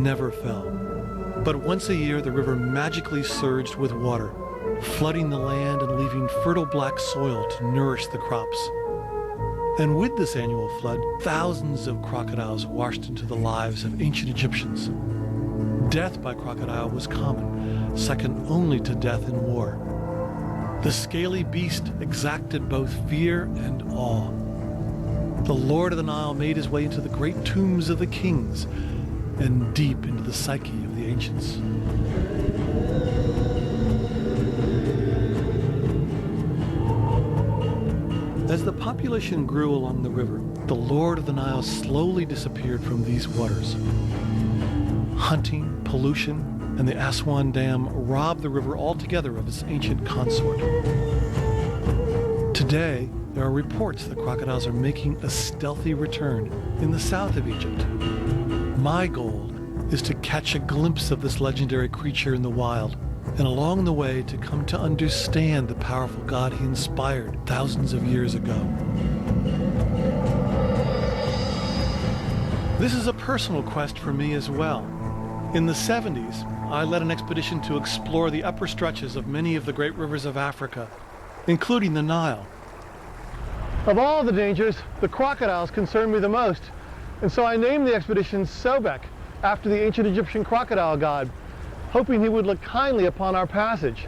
never fell. But once a year, the river magically surged with water, flooding the land and leaving fertile black soil to nourish the crops. And with this annual flood, thousands of crocodiles washed into the lives of ancient Egyptians. Death by crocodile was common, second only to death in war. The scaly beast exacted both fear and awe. The Lord of the Nile made his way into the great tombs of the kings and deep into the psyche of the ancients. As the population grew along the river, the Lord of the Nile slowly disappeared from these waters. Hunting, pollution, and the Aswan Dam robbed the river altogether of its ancient consort. Today, there are reports that crocodiles are making a stealthy return in the south of Egypt. My goal is to catch a glimpse of this legendary creature in the wild, and along the way to come to understand the powerful God he inspired thousands of years ago. This is a personal quest for me as well. In the 70s, I led an expedition to explore the upper stretches of many of the great rivers of Africa, including the Nile. Of all the dangers, the crocodiles concerned me the most, and so I named the expedition Sobek, after the ancient Egyptian crocodile god, hoping he would look kindly upon our passage.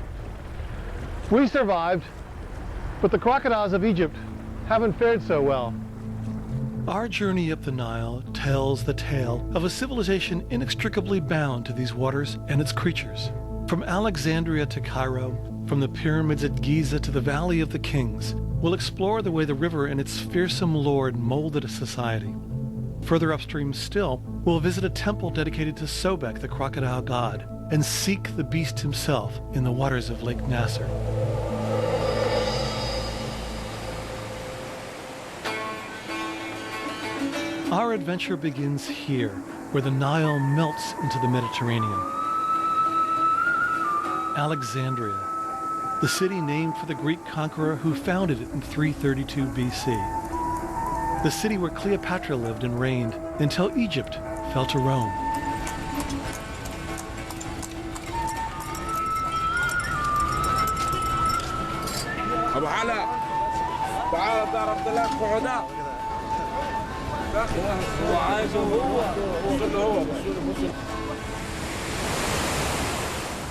We survived, but the crocodiles of Egypt haven't fared so well. Our journey up the Nile tells the tale of a civilization inextricably bound to these waters and its creatures. From Alexandria to Cairo, from the pyramids at Giza to the Valley of the Kings, we'll explore the way the river and its fearsome lord molded a society. Further upstream still, we'll visit a temple dedicated to Sobek, the crocodile god, and seek the beast himself in the waters of Lake Nasser. Our adventure begins here, where the Nile melts into the Mediterranean. Alexandria, the city named for the Greek conqueror who founded it in 332 BC. The city where Cleopatra lived and reigned until Egypt fell to Rome.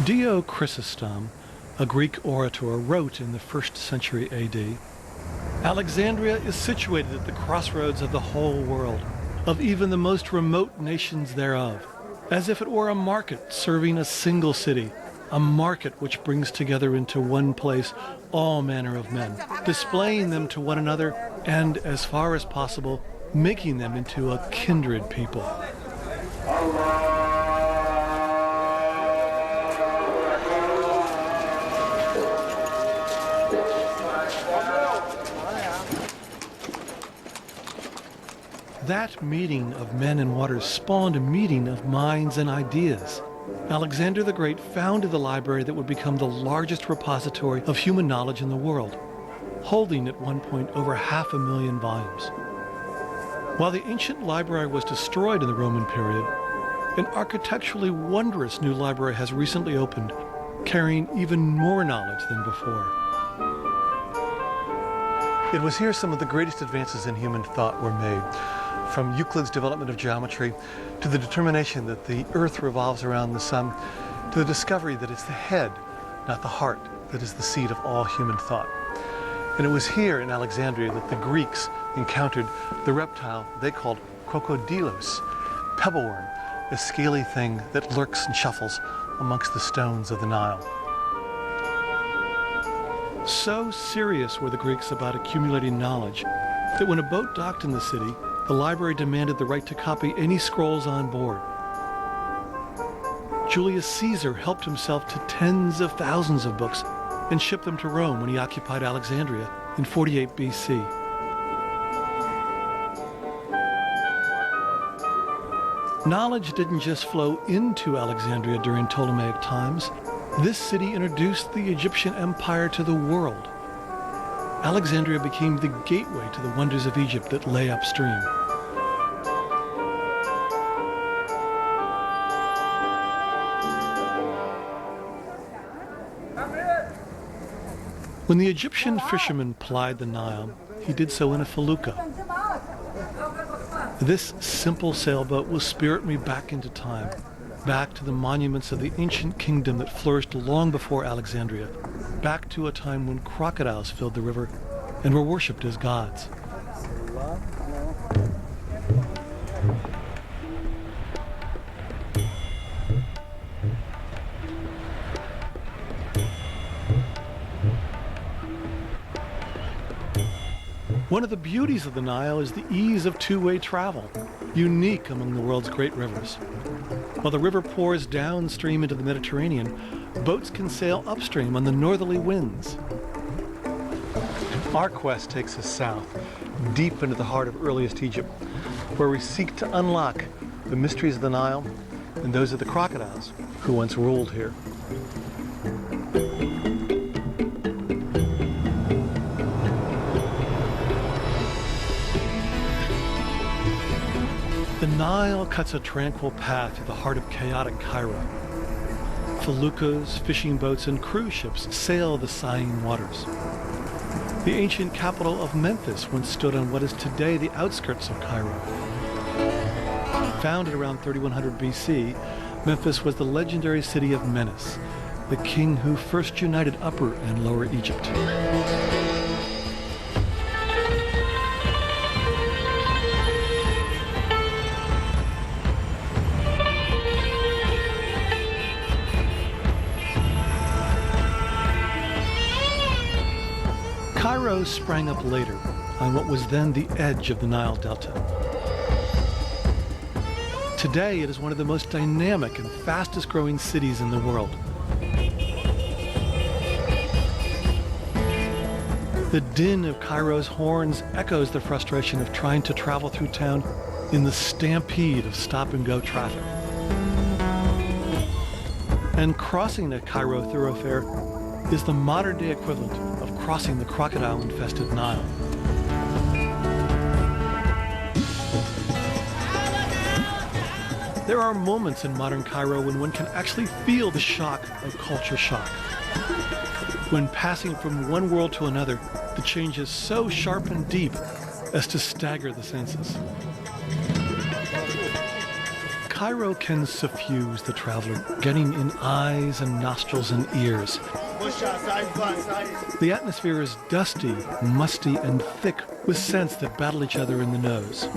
Dio Chrysostom, a Greek orator, wrote in the 1st century AD, "Alexandria is situated at the crossroads of the whole world, of even the most remote nations thereof, as if it were a market serving a single city, a market which brings together into one place all manner of men, displaying them to one another, and, as far as possible, making them into a kindred people." That meeting of men and waters spawned a meeting of minds and ideas. Alexander the Great founded the library that would become the largest repository of human knowledge in the world, holding at one point over 500,000 volumes. While the ancient library was destroyed in the Roman period, an architecturally wondrous new library has recently opened, carrying even more knowledge than before. It was here some of the greatest advances in human thought were made, from Euclid's development of geometry to the determination that the Earth revolves around the sun, to the discovery that it's the head, not the heart, that is the seat of all human thought. And it was here in Alexandria that the Greeks encountered the reptile they called crocodilos, pebbleworm, a scaly thing that lurks and shuffles amongst the stones of the Nile. So serious were the Greeks about accumulating knowledge that when a boat docked in the city, the library demanded the right to copy any scrolls on board. Julius Caesar helped himself to tens of thousands of books and shipped them to Rome when he occupied Alexandria in 48 BC. Knowledge didn't just flow into Alexandria during Ptolemaic times. This city introduced the Egyptian Empire to the world. Alexandria became the gateway to the wonders of Egypt that lay upstream. When the Egyptian fisherman plied the Nile, he did so in a felucca. This simple sailboat will spirit me back into time, back to the monuments of the ancient kingdom that flourished long before Alexandria, back to a time when crocodiles filled the river and were worshipped as gods. One of the beauties of the Nile is the ease of two-way travel, unique among the world's great rivers. While the river pours downstream into the Mediterranean, boats can sail upstream on the northerly winds. Our quest takes us south, deep into the heart of earliest Egypt, where we seek to unlock the mysteries of the Nile and those of the crocodiles who once ruled here. The Nile cuts a tranquil path through the heart of chaotic Cairo. Feluccas, fishing boats, and cruise ships sail the sighing waters. The ancient capital of Memphis once stood on what is today the outskirts of Cairo. Founded around 3100 BC, Memphis was the legendary city of Menes, the king who first united Upper and Lower Egypt. Cairo sprang up later on what was then the edge of the Nile Delta. Today, it is one of the most dynamic and fastest growing cities in the world. The din of Cairo's horns echoes the frustration of trying to travel through town in the stampede of stop-and-go traffic. And crossing the Cairo thoroughfare is the modern-day equivalent of crossing the crocodile-infested Nile. There are moments in modern Cairo when one can actually feel the shock of culture shock. When passing from one world to another, the change is so sharp and deep as to stagger the senses. Cairo can suffuse the traveler, getting in eyes and nostrils and ears. The atmosphere is dusty, musty, and thick with scents that battle each other in the nose.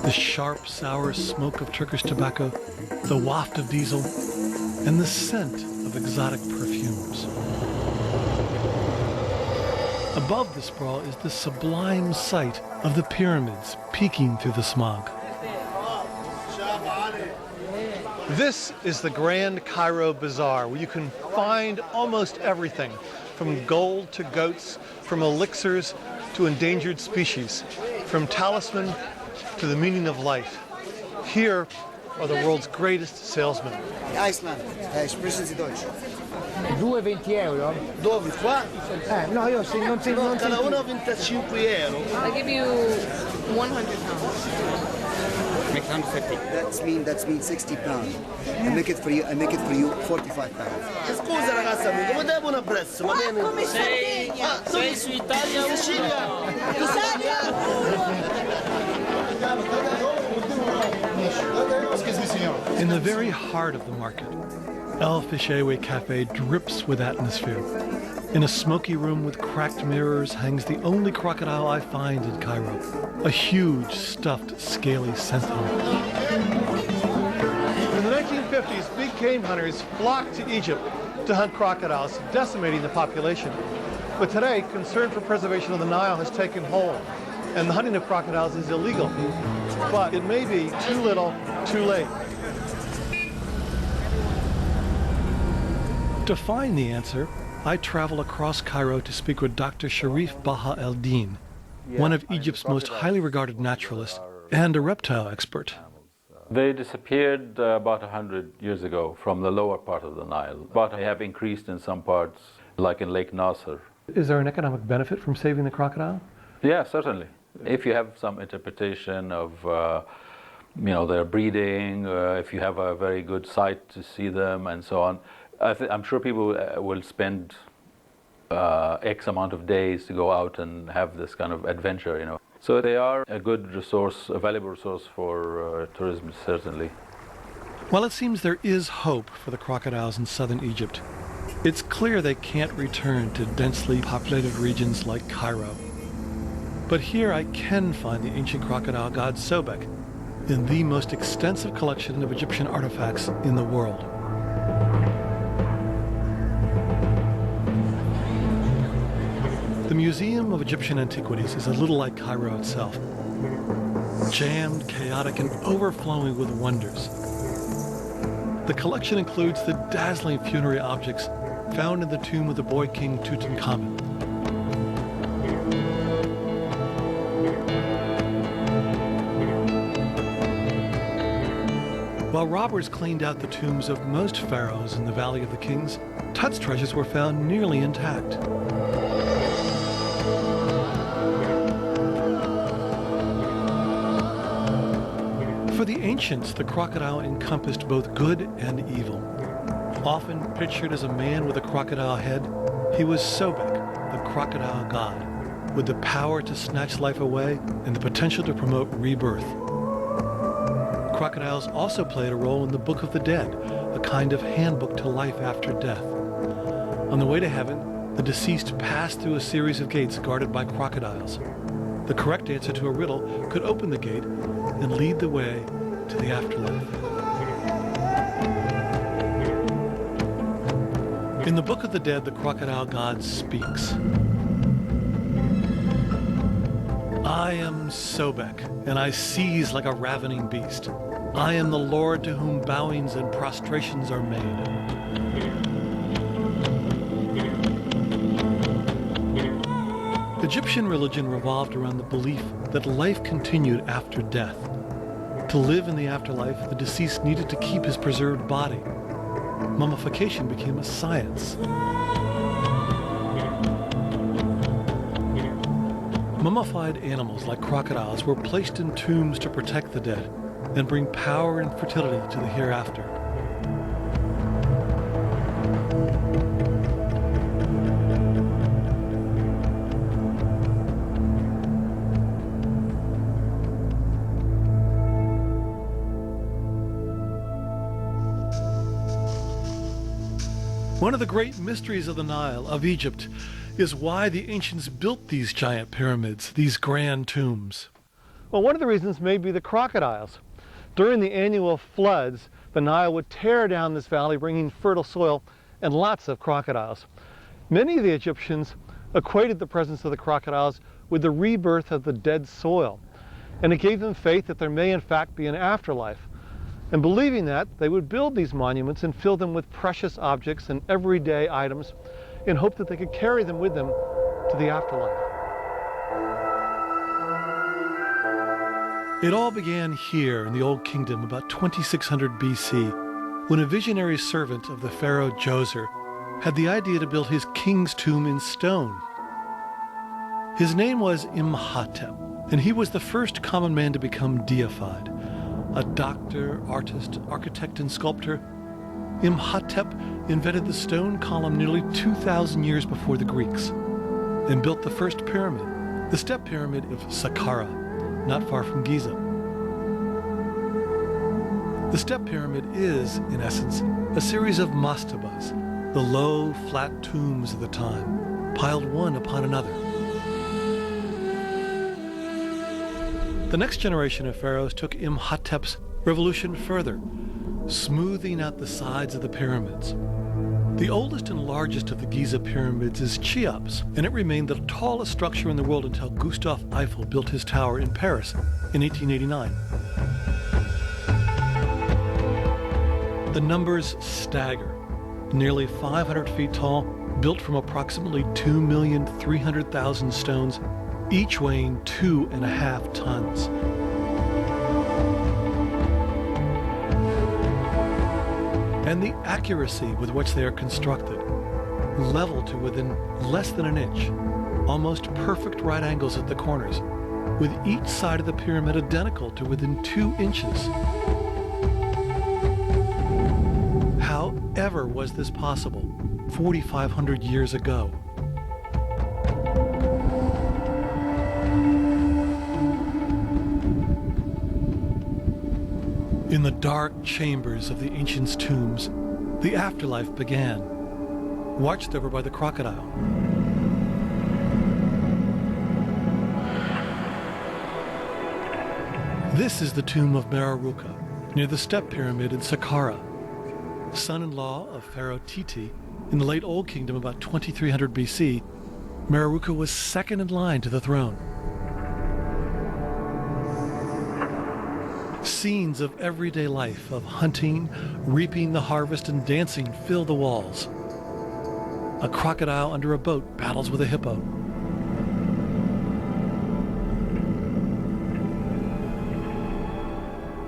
The sharp, sour smoke of Turkish tobacco, the waft of diesel, and the scent of exotic perfumes. Above the sprawl is the sublime sight of the pyramids peeking through the smog. This is the Grand Cairo Bazaar, where you can find almost everything, from gold to goats, from elixirs to endangered species, from talisman to the meaning of life. Here are the world's greatest salesmen. Iceland, sprechen Sie Deutsch. 2,20 euro? Dove? Qua? No, io se non Cada uno 25 euro. I give you 100 pounds. Make 150. That means 60 pounds. I make it for you 45 pounds. Scusa ragazza mia, come devo un abbraccio? Va bene? Sei su Italia, Sicilia. In the very heart of the market, El Fishewe Cafe drips with atmosphere. In a smoky room with cracked mirrors hangs the only crocodile I find in Cairo, a huge, stuffed, scaly sentinel. In the 1950s, big game hunters flocked to Egypt to hunt crocodiles, decimating the population. But today, concern for preservation of the Nile has taken hold, and the hunting of crocodiles is illegal. But it may be too little, too late. To find the answer, I travel across Cairo to speak with Dr. Sharif Baha el-Din, one of Egypt's most highly regarded naturalists and a reptile expert. They disappeared about 100 years ago from the lower part of the Nile, but they have increased in some parts, like in Lake Nasser. Is there an economic benefit from saving the crocodile? Yeah, certainly. If you have some interpretation of their breeding, if you have a very good site to see them and so on, I'm sure people will spend X amount of days to go out and have this kind of adventure, you know. So they are a good resource, a valuable resource for tourism, certainly. While it seems there is hope for the crocodiles in southern Egypt, it's clear they can't return to densely populated regions like Cairo. But here I can find the ancient crocodile god Sobek in the most extensive collection of Egyptian artifacts in the world. The Museum of Egyptian Antiquities is a little like Cairo itself, jammed, chaotic, and overflowing with wonders. The collection includes the dazzling funerary objects found in the tomb of the boy king Tutankhamun. While robbers cleaned out the tombs of most pharaohs in the Valley of the Kings, Tut's treasures were found nearly intact. For the ancients, the crocodile encompassed both good and evil. Often pictured as a man with a crocodile head, he was Sobek, the crocodile god, with the power to snatch life away and the potential to promote rebirth. Crocodiles also played a role in the Book of the Dead, a kind of handbook to life after death. On the way to heaven, the deceased passed through a series of gates guarded by crocodiles. The correct answer to a riddle could open the gate and lead the way to the afterlife. In the Book of the Dead, the crocodile god speaks. I am Sobek, and I seize like a ravening beast. I am the Lord to whom bowings and prostrations are made. Egyptian religion revolved around the belief that life continued after death. To live in the afterlife, the deceased needed to keep his preserved body. Mummification became a science. Mummified animals like crocodiles were placed in tombs to protect the dead and bring power and fertility to the hereafter. One of the great mysteries of the Nile, of Egypt, is why the ancients built these giant pyramids, these grand tombs. Well, one of the reasons may be the crocodiles. During the annual floods, the Nile would tear down this valley, bringing fertile soil and lots of crocodiles. Many of the Egyptians equated the presence of the crocodiles with the rebirth of the dead soil, and it gave them faith that there may in fact be an afterlife. And believing that, they would build these monuments and fill them with precious objects and everyday items in hope that they could carry them with them to the afterlife. It all began here in the Old Kingdom about 2600 BC, when a visionary servant of the pharaoh Djoser had the idea to build his king's tomb in stone. His name was Imhotep, and he was the first common man to become deified. A doctor, artist, architect, and sculptor, Imhotep invented the stone column nearly 2,000 years before the Greeks and built the first pyramid, the step pyramid of Saqqara, not far from Giza. The step pyramid is, in essence, a series of mastabas, the low, flat tombs of the time, piled one upon another. The next generation of pharaohs took Imhotep's revolution further, smoothing out the sides of the pyramids. The oldest and largest of the Giza pyramids is Cheops, and it remained the tallest structure in the world until Gustave Eiffel built his tower in Paris in 1889. The numbers stagger. Nearly 500 feet tall, built from approximately 2,300,000 stones, each weighing 2.5 tons. And the accuracy with which they are constructed, level to within less than an inch, almost perfect right angles at the corners, with each side of the pyramid identical to within 2 inches. How ever was this possible 4,500 years ago? In the dark chambers of the ancients' tombs, the afterlife began, watched over by the crocodile. This is the tomb of Meroruka, near the step pyramid in Saqqara. Son-in-law of Pharaoh Titi, in the late Old Kingdom about 2300 BC, Meroruka was second in line to the throne. Scenes of everyday life, of hunting, reaping the harvest, and dancing fill the walls. A crocodile under a boat battles with a hippo.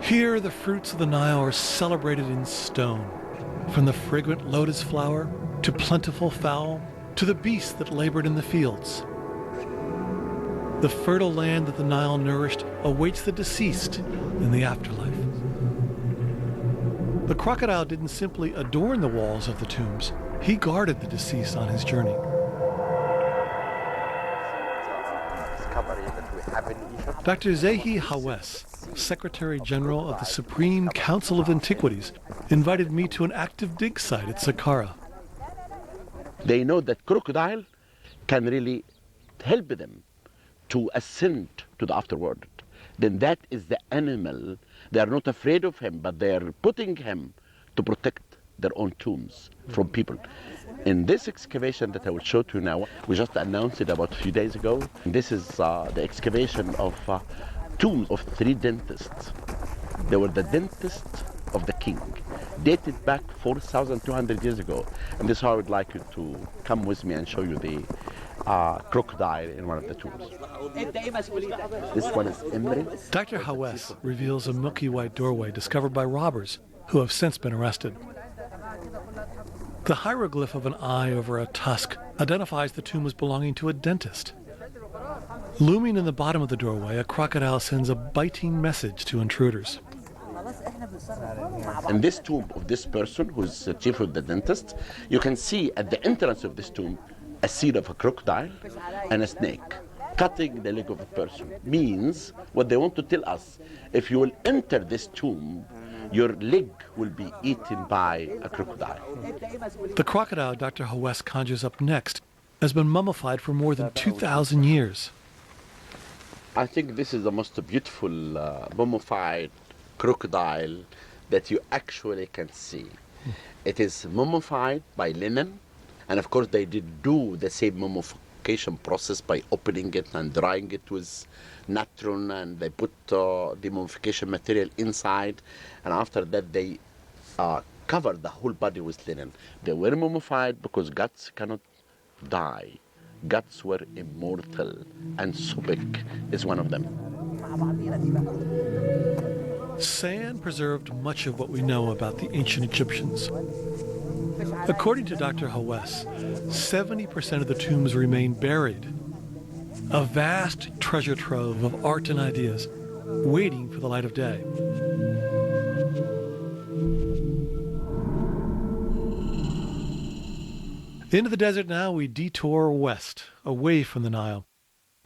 Here, the fruits of the Nile are celebrated in stone, from the fragrant lotus flower to plentiful fowl to the beasts that labored in the fields. The fertile land that the Nile nourished awaits the deceased in the afterlife. The crocodile didn't simply adorn the walls of the tombs, he guarded the deceased on his journey. Dr. Zehi Hawes, Secretary General of the Supreme Council of Antiquities, invited me to an active dig site at Saqqara. They know that crocodile can really help them to ascend to the afterworld. Then that is the animal. They are not afraid of him, but they are putting him to protect their own tombs from people. In this excavation that I will show to you now, we just announced it about a few days ago. This is the excavation of tombs of 3 dentists. They were the dentists of the king, dated back 4,200 years ago. And this is how I would like you to come with me and show you the crocodile in one of the tombs. This one is Emre. Dr. Hawes reveals a milky white doorway discovered by robbers who have since been arrested. The hieroglyph of an eye over a tusk identifies the tomb as belonging to a dentist. Looming in the bottom of the doorway, a crocodile sends a biting message to intruders. In this tomb of this person, who's the chief of the dentist, you can see at the entrance of this tomb a scene of a crocodile and a snake cutting the leg of a person. Means what they want to tell us: if you will enter this tomb, your leg will be eaten by a crocodile. The crocodile Dr. Hawes conjures up next has been mummified for more than 2,000 years. I think this is the most beautiful mummified crocodile that you actually can see. It is mummified by linen, and of course they did do the same mummification process by opening it and drying it with natron, and they put the mummification material inside, and after that they covered the whole body with linen. They were mummified because gods cannot die. Gods were immortal, and Sobek is one of them. Sand preserved much of what we know about the ancient Egyptians. According to Dr. Hawes, 70% of the tombs remain buried. A vast treasure trove of art and ideas waiting for the light of day. Into the desert now, we detour west, away from the Nile,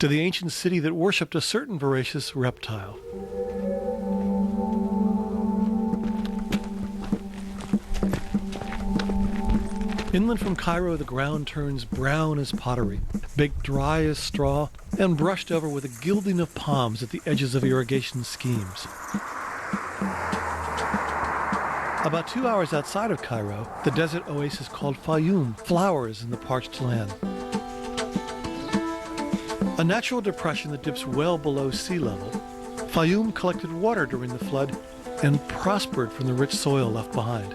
to the ancient city that worshipped a certain voracious reptile. Inland from Cairo, the ground turns brown as pottery, baked dry as straw, and brushed over with a gilding of palms at the edges of irrigation schemes. About 2 hours outside of Cairo, the desert oasis called Fayum flowers in the parched land. A natural depression that dips well below sea level, Fayum collected water during the flood and prospered from the rich soil left behind.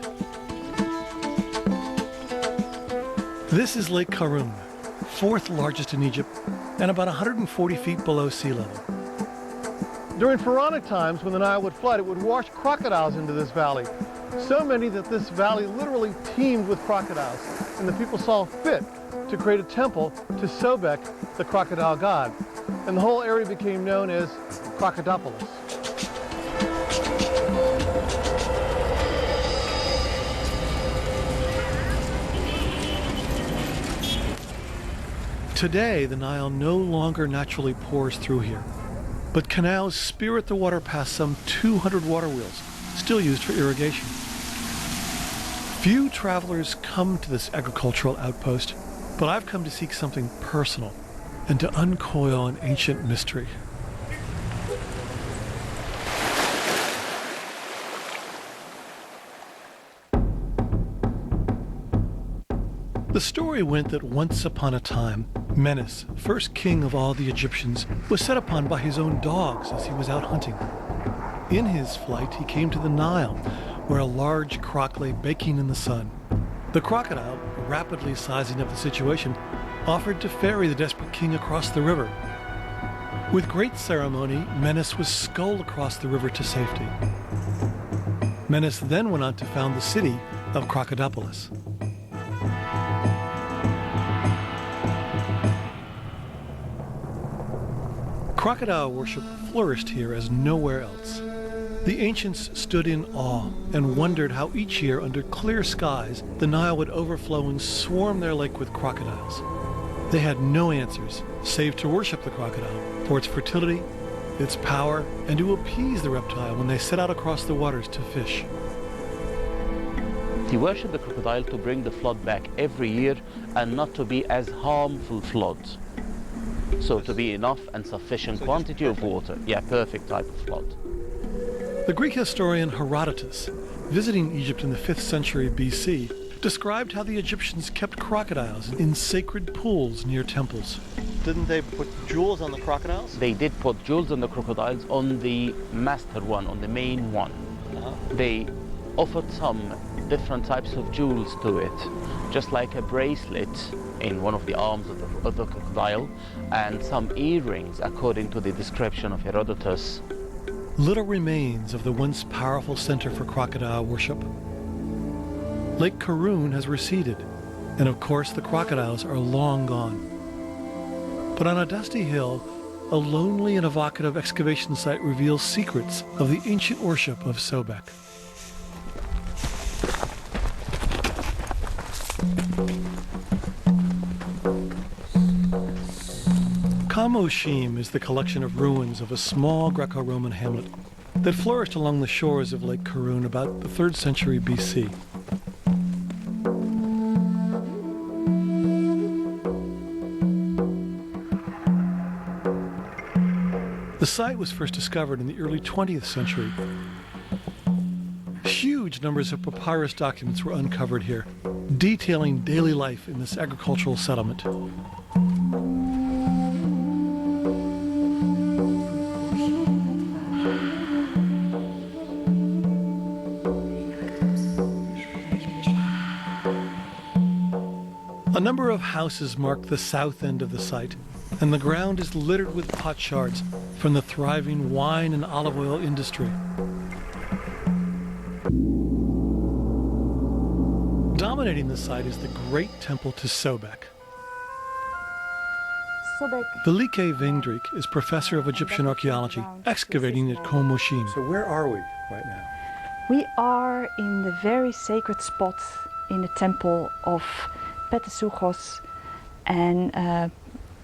This is Lake Karun, 4th largest in Egypt, and about 140 feet below sea level. During pharaonic times, when the Nile would flood, it would wash crocodiles into this valley. So many that this valley literally teemed with crocodiles, and the people saw fit to create a temple to Sobek, the crocodile god. And the whole area became known as Crocodipolis. Today, the Nile no longer naturally pours through here, but canals spirit the water past some 200 water wheels, still used for irrigation. Few travelers come to this agricultural outpost, but I've come to seek something personal and to uncoil an ancient mystery. The story went that once upon a time, Menes, first king of all the Egyptians, was set upon by his own dogs as he was out hunting. In his flight, he came to the Nile, where a large croc lay baking in the sun. The crocodile, rapidly sizing up the situation, offered to ferry the desperate king across the river. With great ceremony, Menes was sculled across the river to safety. Menes then went on to found the city of Crocodipolis. Crocodile worship flourished here as nowhere else. The ancients stood in awe and wondered how each year under clear skies the Nile would overflow and swarm their lake with crocodiles. They had no answers save to worship the crocodile for its fertility, its power, and to appease the reptile when they set out across the waters to fish. He worshipped the crocodile to bring the flood back every year and not to be as harmful floods. So to be enough and sufficient quantity of water. Yeah, perfect type of flood. The Greek historian Herodotus, visiting Egypt in the 5th century BC, described how the Egyptians kept crocodiles in sacred pools near temples. Didn't they put jewels on the crocodiles? They did put jewels on the crocodiles on the master one, on the main one. They offered some different types of jewels to it, just like a bracelet in one of the arms of the crocodile, and some earrings according to the description of Herodotus. Little remains of the once powerful center for crocodile worship. Lake Karun has receded, and of course the crocodiles are long gone. But on a dusty hill, a lonely and evocative excavation site reveals secrets of the ancient worship of Sobek. Kamoshim is the collection of ruins of a small Greco-Roman hamlet that flourished along the shores of Lake Karun about the 3rd century BC. The site was first discovered in the early 20th century. Huge numbers of papyrus documents were uncovered here, detailing daily life in this agricultural settlement. A number of houses mark the south end of the site, and the ground is littered with potsherds from the thriving wine and olive oil industry. Dominating the site is the great temple to Sobek. Velike Vendrik is professor of Egyptian archaeology, excavating at Kamoshim. So where are we right now? We are in the very sacred spot in the temple of Petesugos and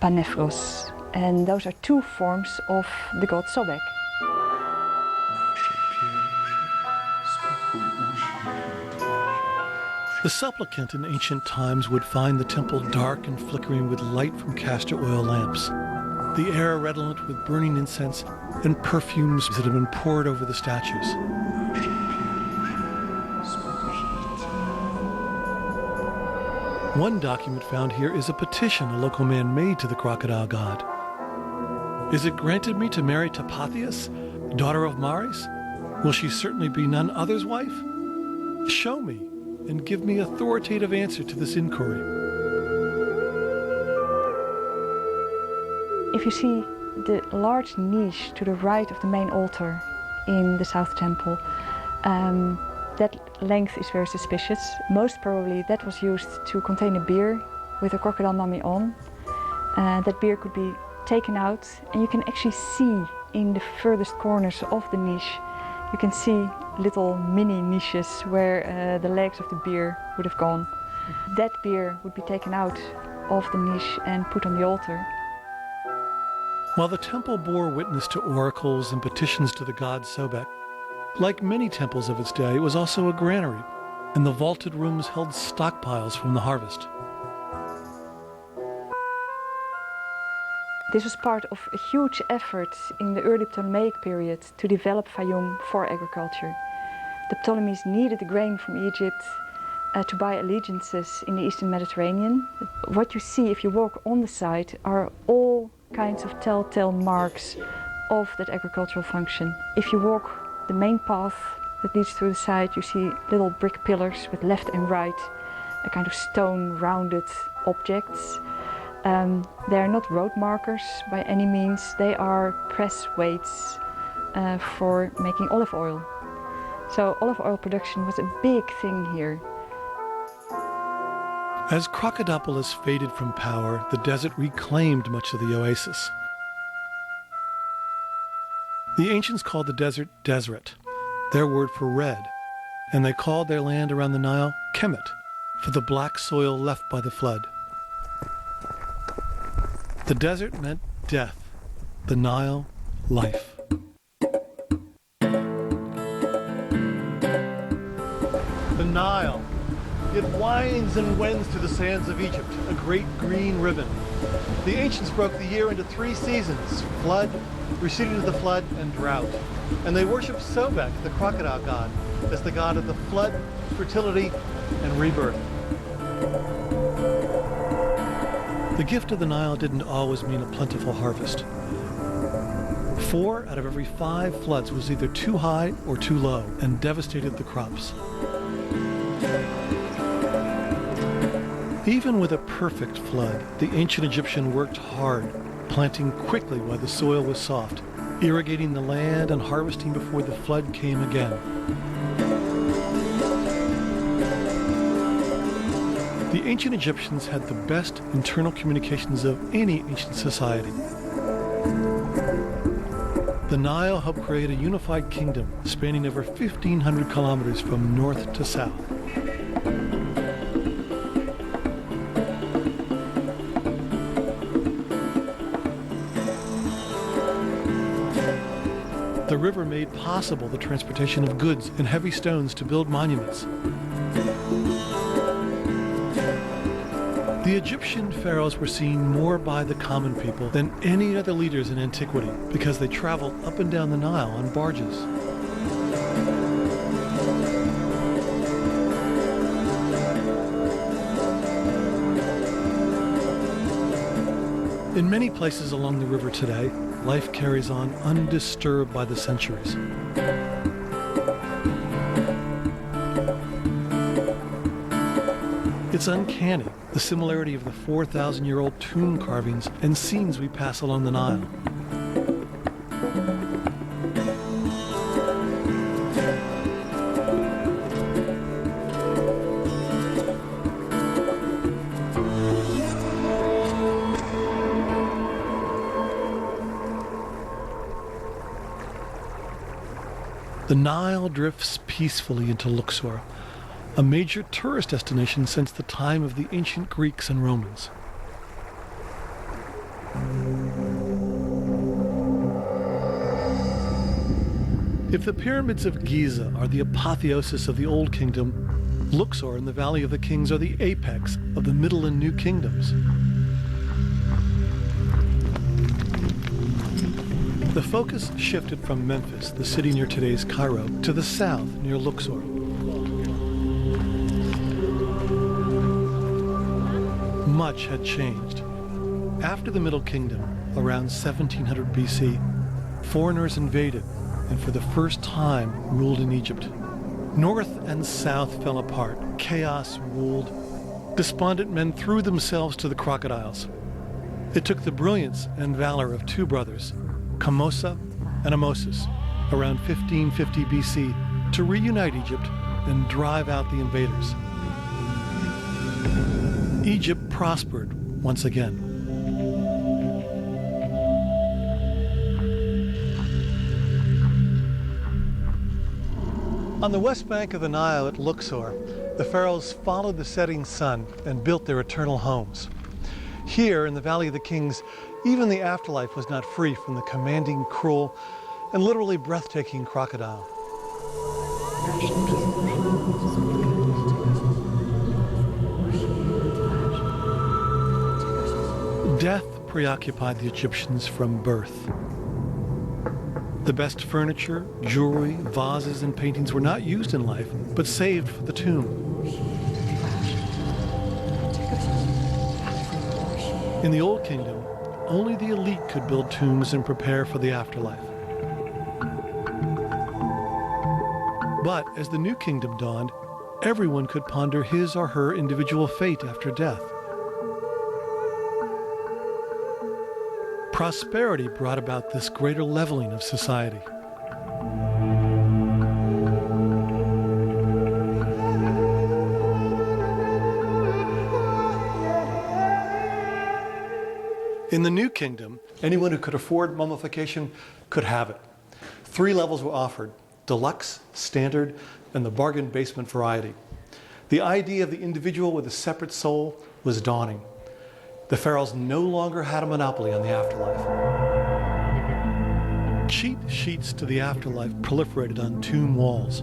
Panephros, and those are two forms of the god Sobek. The supplicant in ancient times would find the temple dark and flickering with light from castor oil lamps, the air redolent with burning incense and perfumes that had been poured over the statues. One document found here is a petition a local man made to the crocodile god. Is it granted me to marry Tapathias, daughter of Maris? Will she certainly be none other's wife? Show me and give me authoritative answer to this inquiry. If you see the large niche to the right of the main altar in the South Temple, that length is very suspicious. Most probably that was used to contain a beer with a crocodile mummy on. That beer could be taken out, and you can actually see in the furthest corners of the niche, you can see little mini niches where the legs of the beer would have gone. That beer would be taken out of the niche and put on the altar. While the temple bore witness to oracles and petitions to the god Sobek, Like many temples of its day, it was also a granary, and the vaulted rooms held stockpiles from the harvest. This was part of a huge effort in the early Ptolemaic period to develop Fayum for agriculture. The Ptolemies needed the grain from Egypt to buy allegiances in the Eastern Mediterranean. What you see if you walk on the site are all kinds of telltale marks of that agricultural function. If you walk the main path that leads through the site, you see little brick pillars with left and right, a kind of stone rounded objects. They are not road markers by any means, they are press weights for making olive oil. So olive oil production was a big thing here. As Crocodipolis faded from power, the desert reclaimed much of the oasis. The ancients called the desert Deseret, their word for red, and they called their land around the Nile Kemet, for the black soil left by the flood. The desert meant death, the Nile, life. The Nile. It winds and wends through the sands of Egypt, a great green ribbon. The ancients broke the year into 3 seasons: flood, receding of the flood, and drought. And they worshipped Sobek, the crocodile god, as the god of the flood, fertility, and rebirth. The gift of the Nile didn't always mean a plentiful harvest. 4 out of every 5 floods was either too high or too low and devastated the crops. Even with a perfect flood, the ancient Egyptian worked hard, planting quickly while the soil was soft, irrigating the land and harvesting before the flood came again. The ancient Egyptians had the best internal communications of any ancient society. The Nile helped create a unified kingdom spanning over 1,500 kilometers from north to south. The river made possible the transportation of goods and heavy stones to build monuments. The Egyptian pharaohs were seen more by the common people than any other leaders in antiquity because they traveled up and down the Nile on barges. In many places along the river today, life carries on undisturbed by the centuries. It's uncanny, the similarity of the 4,000-year-old tomb carvings and scenes we pass along the Nile. The Nile drifts peacefully into Luxor, a major tourist destination since the time of the ancient Greeks and Romans. If the pyramids of Giza are the apotheosis of the Old Kingdom, Luxor and the Valley of the Kings are the apex of the Middle and New Kingdoms. The focus shifted from Memphis, the city near today's Cairo, to the south near Luxor. Much had changed. After the Middle Kingdom, around 1700 BC, foreigners invaded and for the first time ruled in Egypt. North and south fell apart. Chaos ruled. Despondent men threw themselves to the crocodiles. It took the brilliance and valor of 2 brothers, Kamosa and Amosis, around 1550 BC, to reunite Egypt and drive out the invaders. Egypt prospered once again. On the west bank of the Nile at Luxor, the pharaohs followed the setting sun and built their eternal homes. Here, in the Valley of the Kings, even the afterlife was not free from the commanding, cruel, and literally breathtaking crocodile. Death preoccupied the Egyptians from birth. The best furniture, jewelry, vases, and paintings were not used in life, but saved for the tomb. In the Old Kingdom, only the elite could build tombs and prepare for the afterlife. But as the New Kingdom dawned, everyone could ponder his or her individual fate after death. Prosperity brought about this greater leveling of society. In the New Kingdom, anyone who could afford mummification could have it. 3 levels were offered: deluxe, standard, and the bargain basement variety. The idea of the individual with a separate soul was dawning. The pharaohs no longer had a monopoly on the afterlife. Cheat sheets to the afterlife proliferated on tomb walls.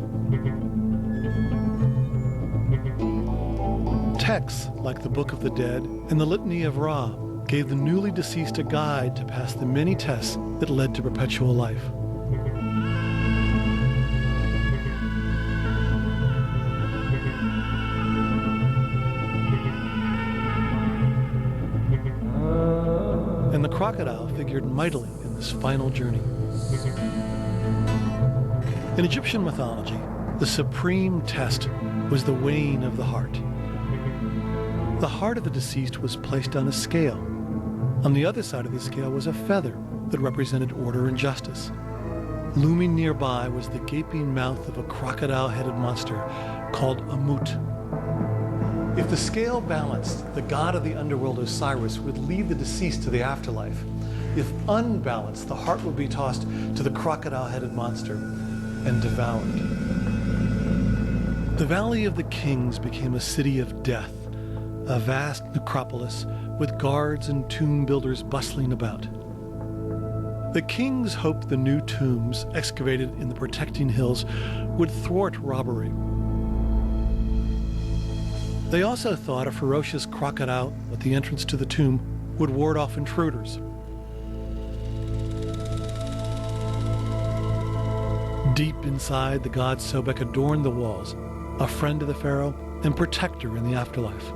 Texts like the Book of the Dead and the Litany of Ra gave the newly deceased a guide to pass the many tests that led to perpetual life. And the crocodile figured mightily in this final journey. In Egyptian mythology, the supreme test was the weighing of the heart. The heart of the deceased was placed on a scale. On the other side of the scale was a feather that represented order and justice. Looming nearby was the gaping mouth of a crocodile-headed monster called a Mut. If the scale balanced, the god of the underworld Osiris would lead the deceased to the afterlife. If unbalanced, the heart would be tossed to the crocodile-headed monster and devoured. The Valley of the Kings became a city of death, a vast necropolis with guards and tomb builders bustling about. The kings hoped the new tombs excavated in the protecting hills would thwart robbery. They also thought a ferocious crocodile at the entrance to the tomb would ward off intruders. Deep inside, the god Sobek adorned the walls, a friend of the pharaoh and protector in the afterlife.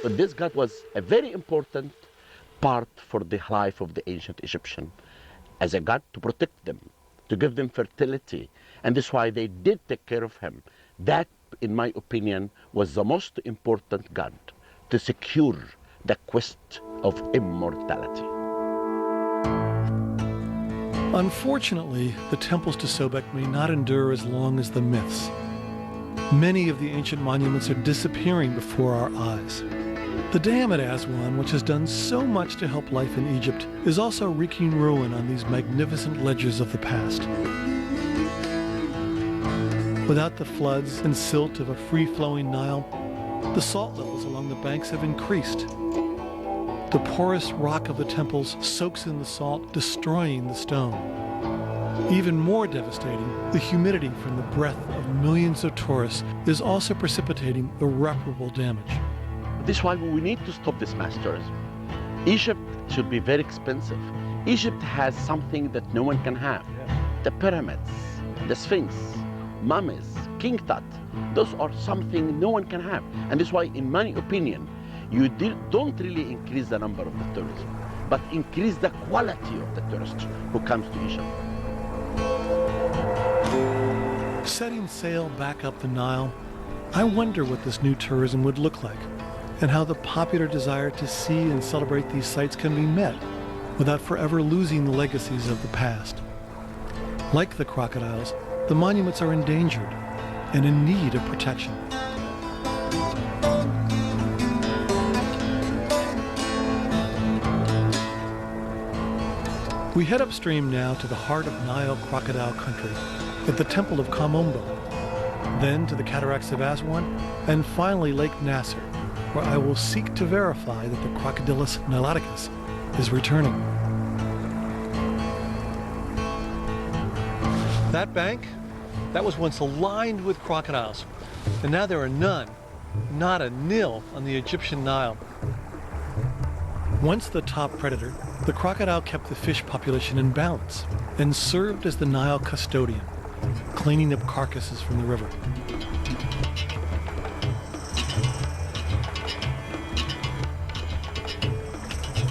But this god was a very important part for the life of the ancient Egyptian, as a god to protect them, to give them fertility, and that's why they did take care of him. That, in my opinion, was the most important god to secure the quest of immortality. Unfortunately, the temples to Sobek may not endure as long as the myths. Many of the ancient monuments are disappearing before our eyes. The dam at Aswan, which has done so much to help life in Egypt, is also wreaking ruin on these magnificent ledgers of the past. Without the floods and silt of a free-flowing Nile, the salt levels along the banks have increased. The porous rock of the temples soaks in the salt, destroying the stone. Even more devastating, the humidity from the breath of millions of tourists is also precipitating irreparable damage. This is why we need to stop this mass tourism. Egypt should be very expensive. Egypt has something that no one can have. The pyramids, the Sphinx, mummies, King Tut, those are something no one can have. And this is why, in my opinion, you don't really increase the number of the tourism, but increase the quality of the tourist who comes to Egypt. Setting sail back up the Nile, I wonder what this new tourism would look like, and how the popular desire to see and celebrate these sites can be met without forever losing the legacies of the past. Like the crocodiles, the monuments are endangered and in need of protection. We head upstream now to the heart of Nile crocodile country, at the Temple of Kamombo, then to the cataracts of Aswan, and finally Lake Nasser, where I will seek to verify that the Crocodilus niloticus is returning. That bank, that was once lined with crocodiles, and now there are none, not a nil, on the Egyptian Nile. Once the top predator, the crocodile kept the fish population in balance and served as the Nile custodian, cleaning up carcasses from the river.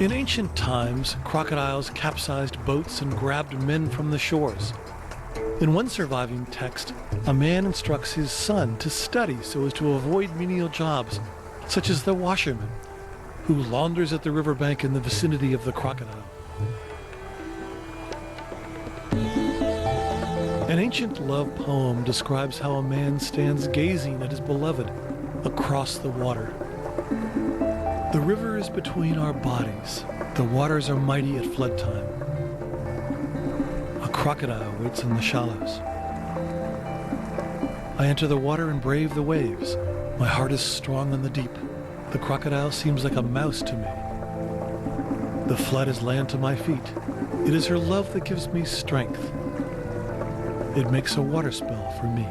In ancient times, crocodiles capsized boats and grabbed men from the shores. In one surviving text, a man instructs his son to study so as to avoid menial jobs, such as the washerman, who launders at the riverbank in the vicinity of the crocodile. An ancient love poem describes how a man stands gazing at his beloved across the water. The river is between our bodies. The waters are mighty at flood time. A crocodile waits in the shallows. I enter the water and brave the waves. My heart is strong on the deep. The crocodile seems like a mouse to me. The flood is land to my feet. It is her love that gives me strength. It makes a waterspell for me.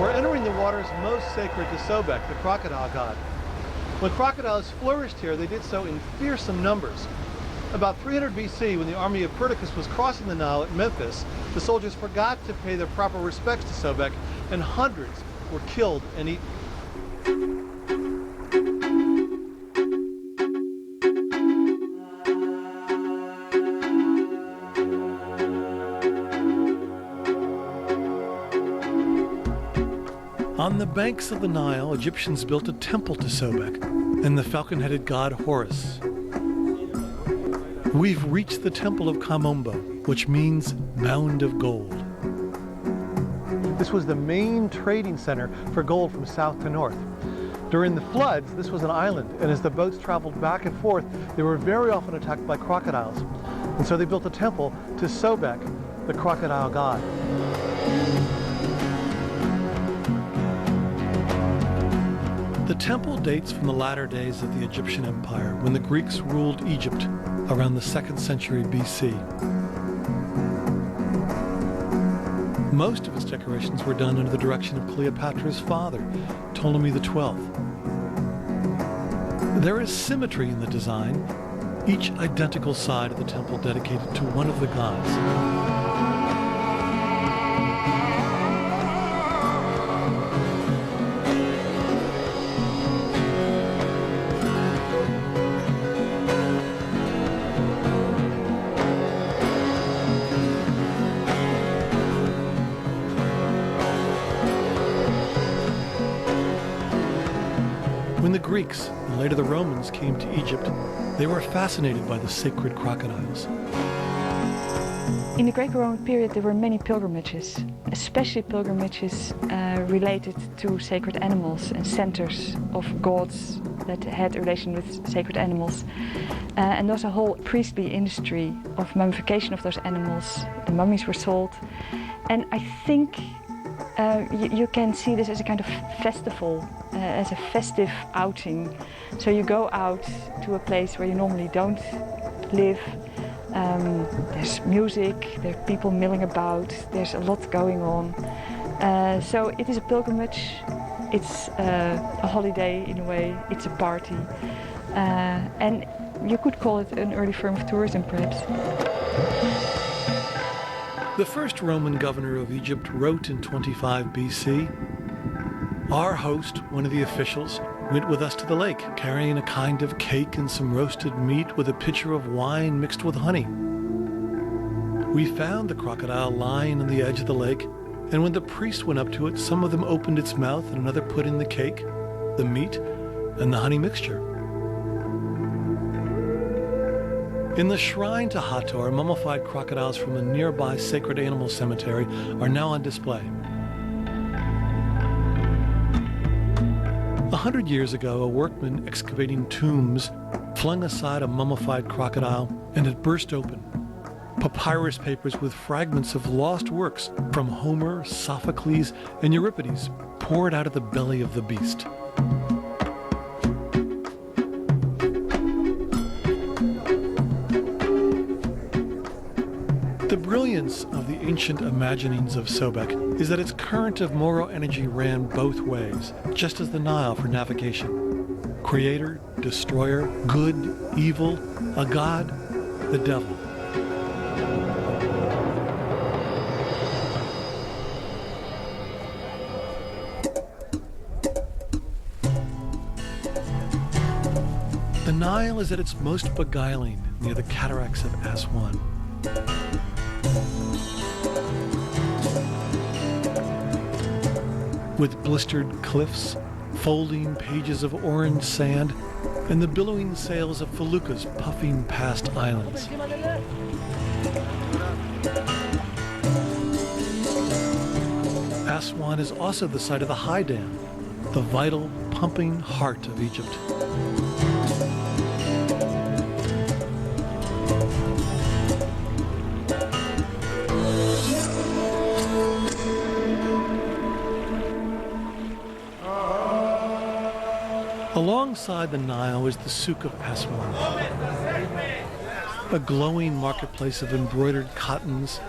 We're entering the waters most sacred to Sobek, the crocodile god. When crocodiles flourished here, they did so in fearsome numbers. About 300 BC, when the army of Perdiccas was crossing the Nile at Memphis, the soldiers forgot to pay their proper respects to Sobek, and hundreds were killed and eaten. On the banks of the Nile, Egyptians built a temple to Sobek and the falcon-headed god Horus. We've reached the temple of Kamombo, which means mound of gold. This was the main trading center for gold from south to north. During the floods, this was an island, and as the boats traveled back and forth, they were very often attacked by crocodiles. And so they built a temple to Sobek, the crocodile god. The temple dates from the latter days of the Egyptian Empire, when the Greeks ruled Egypt around the 2nd century BC. Most of its decorations were done under the direction of Cleopatra's father, Ptolemy XII. There is symmetry in the design, each identical side of the temple dedicated to one of the gods. When the Greeks and later the Romans came to Egypt, they were fascinated by the sacred crocodiles. In the Greco-Roman period there were many pilgrimages, especially pilgrimages related to sacred animals and centers of gods that had a relation with sacred animals. And there was a whole priestly industry of mummification of those animals. The mummies were sold. And I think you can see this as a kind of festival, as a festive outing. So you go out to a place where you normally don't live. There's music, there are people milling about, there's a lot going on. So it is a pilgrimage, it's a holiday in a way, it's a party. And you could call it an early form of tourism perhaps. The first Roman governor of Egypt wrote in 25 BC, "Our host, one of the officials, went with us to the lake, carrying a kind of cake and some roasted meat with a pitcher of wine mixed with honey. We found the crocodile lying on the edge of the lake, and when the priest went up to it, some of them opened its mouth and another put in the cake, the meat, and the honey mixture." In the shrine to Hathor, mummified crocodiles from a nearby sacred animal cemetery are now on display. 100 years ago, a workman excavating tombs flung aside a mummified crocodile and it burst open. papyrus papers with fragments of lost works from Homer, Sophocles, and Euripides poured out of the belly of the beast. The brilliance of the ancient imaginings of Sobek is that its current of moral energy ran both ways, just as the Nile for navigation. Creator, destroyer, good, evil, a god, the devil. The Nile is at its most beguiling near the cataracts of Aswan. With blistered cliffs, folding pages of orange sand, and the billowing sails of feluccas puffing past islands. Aswan is also the site of the High Dam, the vital, pumping heart of Egypt. Alongside the Nile is the Souk of Aswan, a glowing marketplace of embroidered cottons,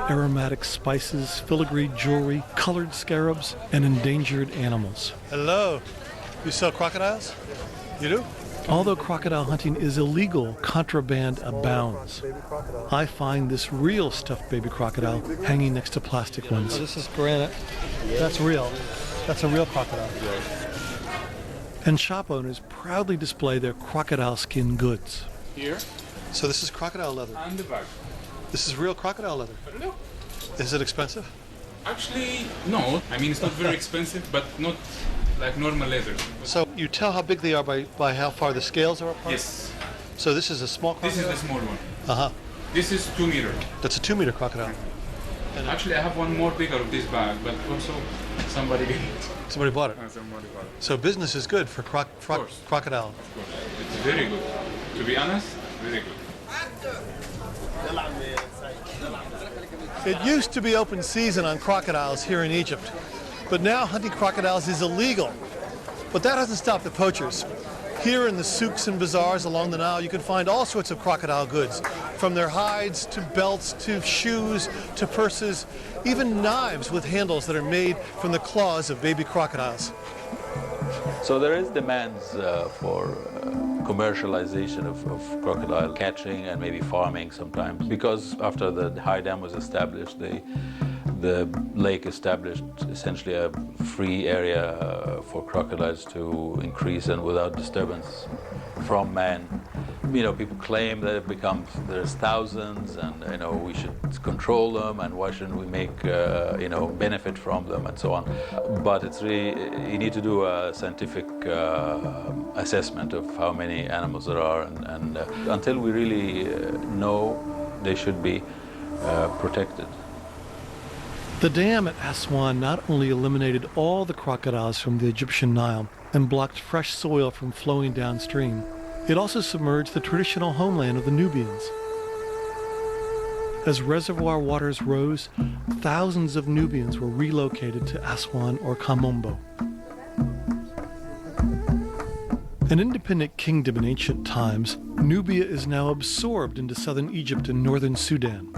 aromatic spices, filigree jewelry, colored scarabs, and endangered animals. Hello. You sell crocodiles? You do? Although crocodile hunting is illegal, contraband abounds. I find this real stuffed baby crocodile hanging next to plastic ones. Oh, this is granite. That's real. That's a real crocodile. And shop owners proudly display their crocodile skin goods. Here. So this is crocodile leather. And the back. This is real crocodile leather. No. Is it expensive? Actually, no. I mean, it's not very expensive, but not like normal leather. So you tell how big they are by how far the scales are apart? Yes. So this is a small crocodile? This is the small one. Uh-huh. This is 2 meter. That's a 2 meter crocodile. Actually, I have one more bigger of this bag, but also somebody did it. Somebody bought it. Somebody bought it. So business is good for crocodile. Of course. It's very good. To be honest, very good. It used to be open season on crocodiles here in Egypt, but now hunting crocodiles is illegal. But that hasn't stopped the poachers. Here in the souks and bazaars along the Nile, you can find all sorts of crocodile goods, from their hides to belts to shoes to purses, even knives with handles that are made from the claws of baby crocodiles. So there is demands for commercialization of crocodile catching and maybe farming sometimes, because after the high dam was established, the lake established essentially a free area for crocodiles to increase and without disturbance from man. You know, people claim that there's thousands and, we should control them and why shouldn't we make, benefit from them and so on. But it's really, you need to do a scientific assessment of how many animals there are and until we really know, they should be protected. The dam at Aswan not only eliminated all the crocodiles from the Egyptian Nile and blocked fresh soil from flowing downstream, it also submerged the traditional homeland of the Nubians. As reservoir waters rose, thousands of Nubians were relocated to Aswan or Kamombo. An independent kingdom in ancient times, Nubia is now absorbed into southern Egypt and northern Sudan.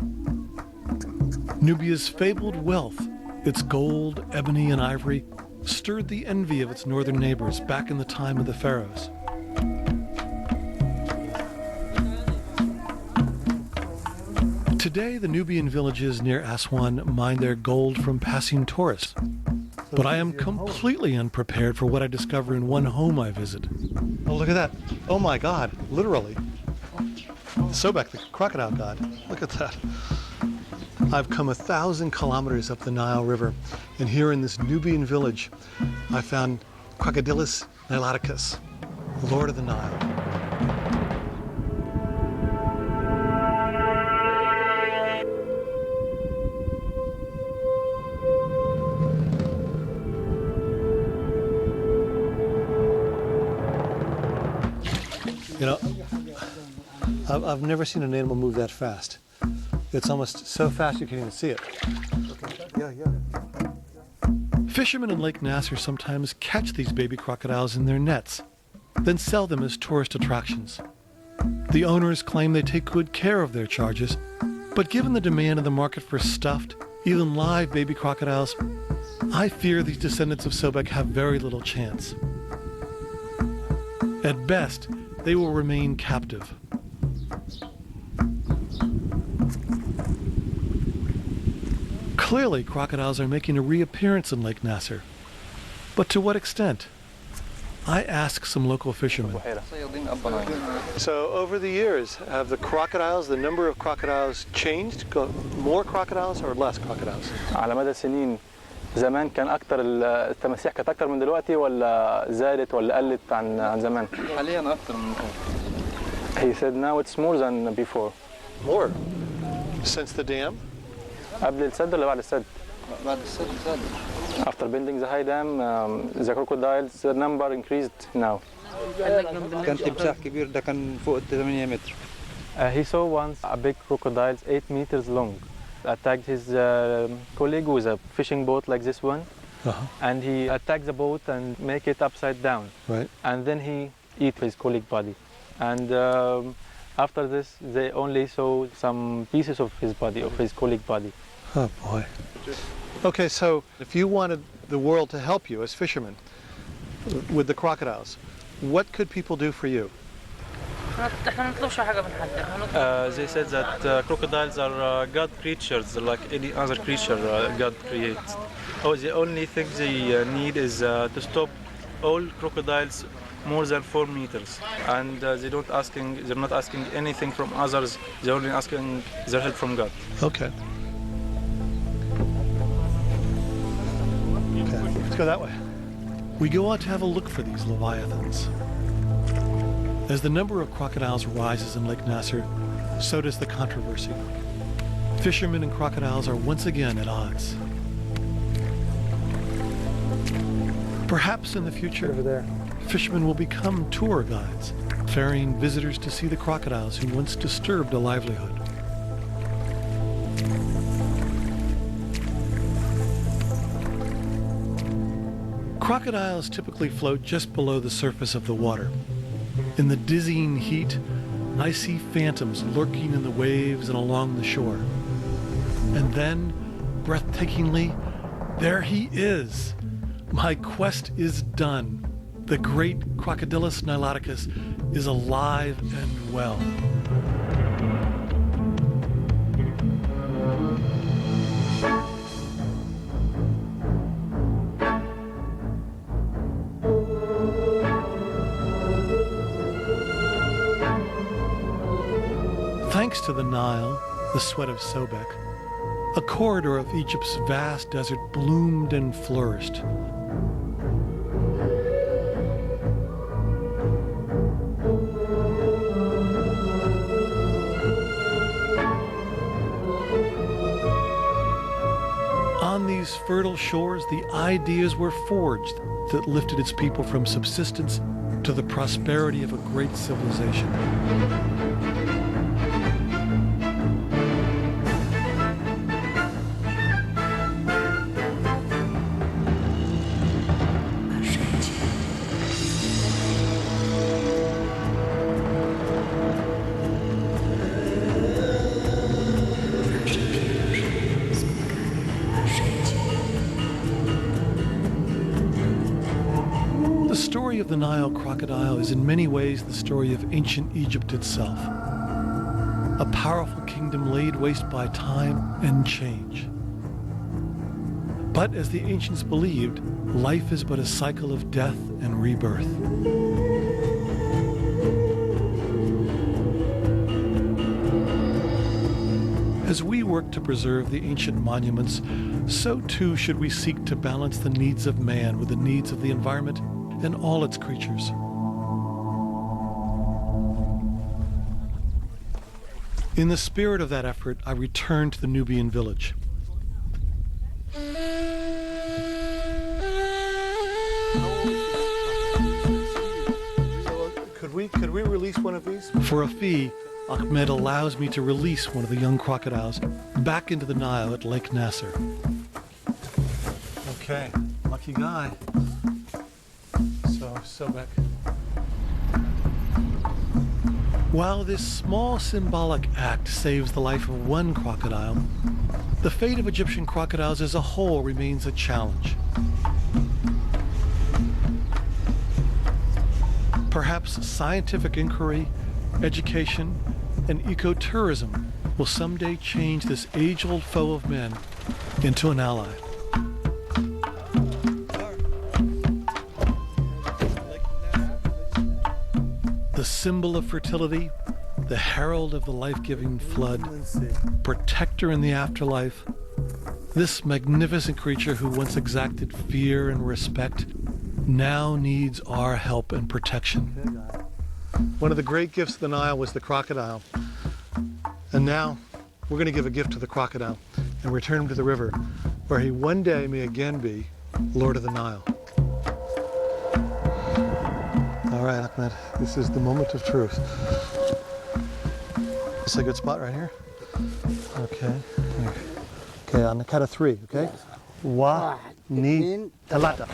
Nubia's fabled wealth, its gold, ebony, and ivory, stirred the envy of its northern neighbors back in the time of the pharaohs. Today, the Nubian villages near Aswan mine their gold from passing tourists. But I am completely unprepared for what I discover in one home I visit. Oh, look at that. Oh my God, literally. Sobek, the crocodile god. Look at that. I've come 1,000 kilometers up the Nile River, and here in this Nubian village, I found Crocodilus niloticus, Lord of the Nile. You know, I've never seen an animal move that fast. It's almost so fast you can't even see it. Yeah, yeah. Fishermen in Lake Nasser sometimes catch these baby crocodiles in their nets, then sell them as tourist attractions. The owners claim they take good care of their charges, but given the demand in the market for stuffed, even live baby crocodiles, I fear these descendants of Sobek have very little chance. At best, they will remain captive. Clearly, crocodiles are making a reappearance in Lake Nasser. But to what extent? I ask some local fishermen. So over the years, have the crocodiles, the number of crocodiles changed? More crocodiles or less crocodiles? على مدى السنين زمان كان أكتر التماسيح كانت أكتر من دلوقتي ولا زادت ولا قلت عن زمان؟ حاليا أكتر من He said now it's more than before. More? Since the dam? قبل السد ولا بعد السد؟ بعد السد زاد. After building the high dam, the crocodiles number increased now. كان تمساح كبير ده كان فوق 8 متر. He saw once a big crocodile 8 meters long. Attacked his colleague with a fishing boat like this one. And he attacked the boat and make it upside down. Right. And then he eat his colleague body. And after this, they only saw some pieces of his body, of his colleague body. Oh boy. Okay, so if you wanted the world to help you as fishermen with the crocodiles, what could people do for you? They said that crocodiles are God creatures, like any other creature God creates. Oh, the only thing they need is to stop all crocodiles more than 4 meters, and they're not asking anything from others. They're only asking their help from God. Okay. Let's go that way. We go out to have a look for these leviathans. As the number of crocodiles rises in Lake Nasser, so does the controversy. Fishermen and crocodiles are once again at odds. Perhaps in the future, fishermen will become tour guides, ferrying visitors to see the crocodiles who once disturbed a livelihood. Crocodiles typically float just below the surface of the water. In the dizzying heat, I see phantoms lurking in the waves and along the shore. And then, breathtakingly, there he is. My quest is done. The great Crocodilus niloticus is alive and well. Thanks to the Nile, the sweat of Sobek, a corridor of Egypt's vast desert bloomed and flourished. On these fertile shores, the ideas were forged that lifted its people from subsistence to the prosperity of a great civilization. The story of the Nile crocodile is in many ways the story of ancient Egypt itself. A powerful kingdom laid waste by time and change. But as the ancients believed, life is but a cycle of death and rebirth. As we work to preserve the ancient monuments, so too should we seek to balance the needs of man with the needs of the environment and all its creatures. In the spirit of that effort, I return to the Nubian village. Could we release one of these? For a fee, Ahmed allows me to release one of the young crocodiles back into the Nile at Lake Nasser. Okay, lucky guy. So back. While this small symbolic act saves the life of one crocodile, the fate of Egyptian crocodiles as a whole remains a challenge. Perhaps scientific inquiry, education, and ecotourism will someday change this age-old foe of men into an ally. The symbol of fertility, the herald of the life-giving flood, protector in the afterlife, this magnificent creature who once exacted fear and respect now needs our help and protection. One of the great gifts of the Nile was the crocodile. And now we're going to give a gift to the crocodile and return him to the river, where he one day may again be Lord of the Nile. All right, Ahmed, this is the moment of truth. This is a good spot right here? Okay. Here. Okay, on the count of three, okay? Wa, ni, talata.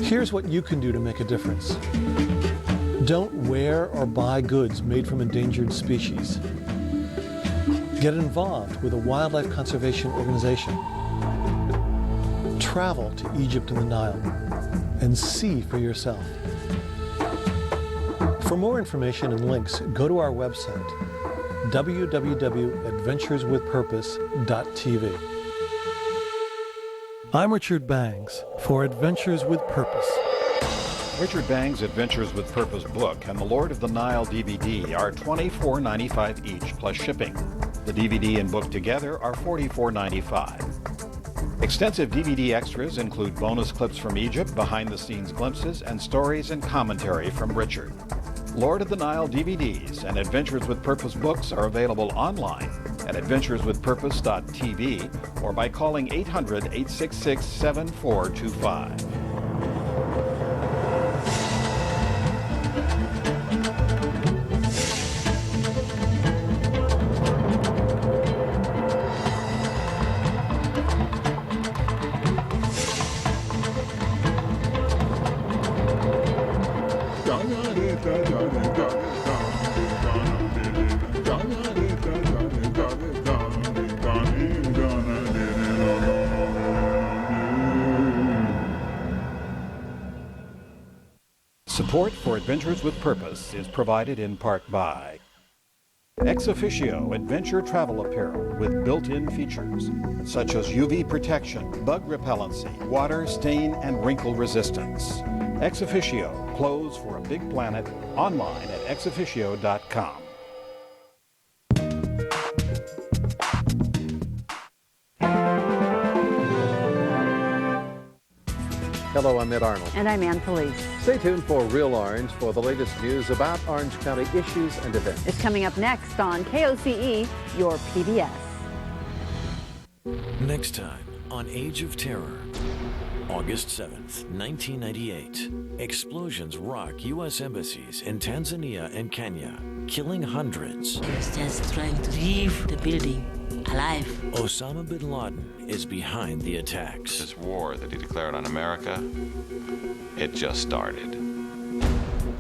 Here's what you can do to make a difference. Don't wear or buy goods made from endangered species. Get involved with a wildlife conservation organization. Travel to Egypt and the Nile and see for yourself. For more information and links, go to our website, www.adventureswithpurpose.tv. I'm Richard Bangs for Adventures with Purpose. Richard Bangs' Adventures with Purpose book and the Lord of the Nile DVD are $24.95 each plus shipping. The DVD and book together are $44.95. Extensive DVD extras include bonus clips from Egypt, behind-the-scenes glimpses, and stories and commentary from Richard. Lord of the Nile DVDs and Adventures with Purpose books are available online at adventureswithpurpose.tv or by calling 800-866-7425. Support for Adventures with Purpose is provided in part by Ex Officio Adventure Travel Apparel with built-in features such as UV protection, bug repellency, water, stain, and wrinkle resistance. Ex Officio, clothes for a big planet, online at exofficio.com. Hello, I'm Ed Arnold. And I'm Ann Police. Stay tuned for Real Orange for the latest news about Orange County issues and events. It's coming up next on KOCE, your PBS. Next time on Age of Terror, August 7th, 1998. Explosions rock U.S. embassies in Tanzania and Kenya, killing hundreds. He was just trying to leave the building alive. Osama bin Laden is behind the attacks. This war that he declared on America, it just started.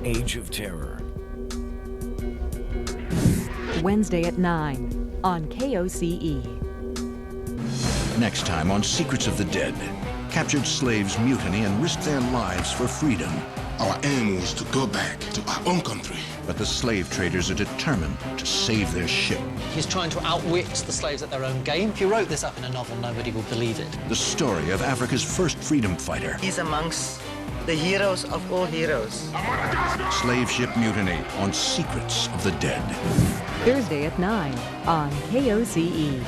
Age of Terror. Wednesday at 9 on KOCE. Next time on Secrets of the Dead. Captured slaves mutiny and risked their lives for freedom. Our aim was to go back to our own country. But the slave traders are determined to save their ship. He's trying to outwit the slaves at their own game. If you wrote this up in a novel, nobody would believe it. The story of Africa's first freedom fighter. He's amongst the heroes of all heroes. Slave ship mutiny on Secrets of the Dead. Thursday at 9 on KOCE.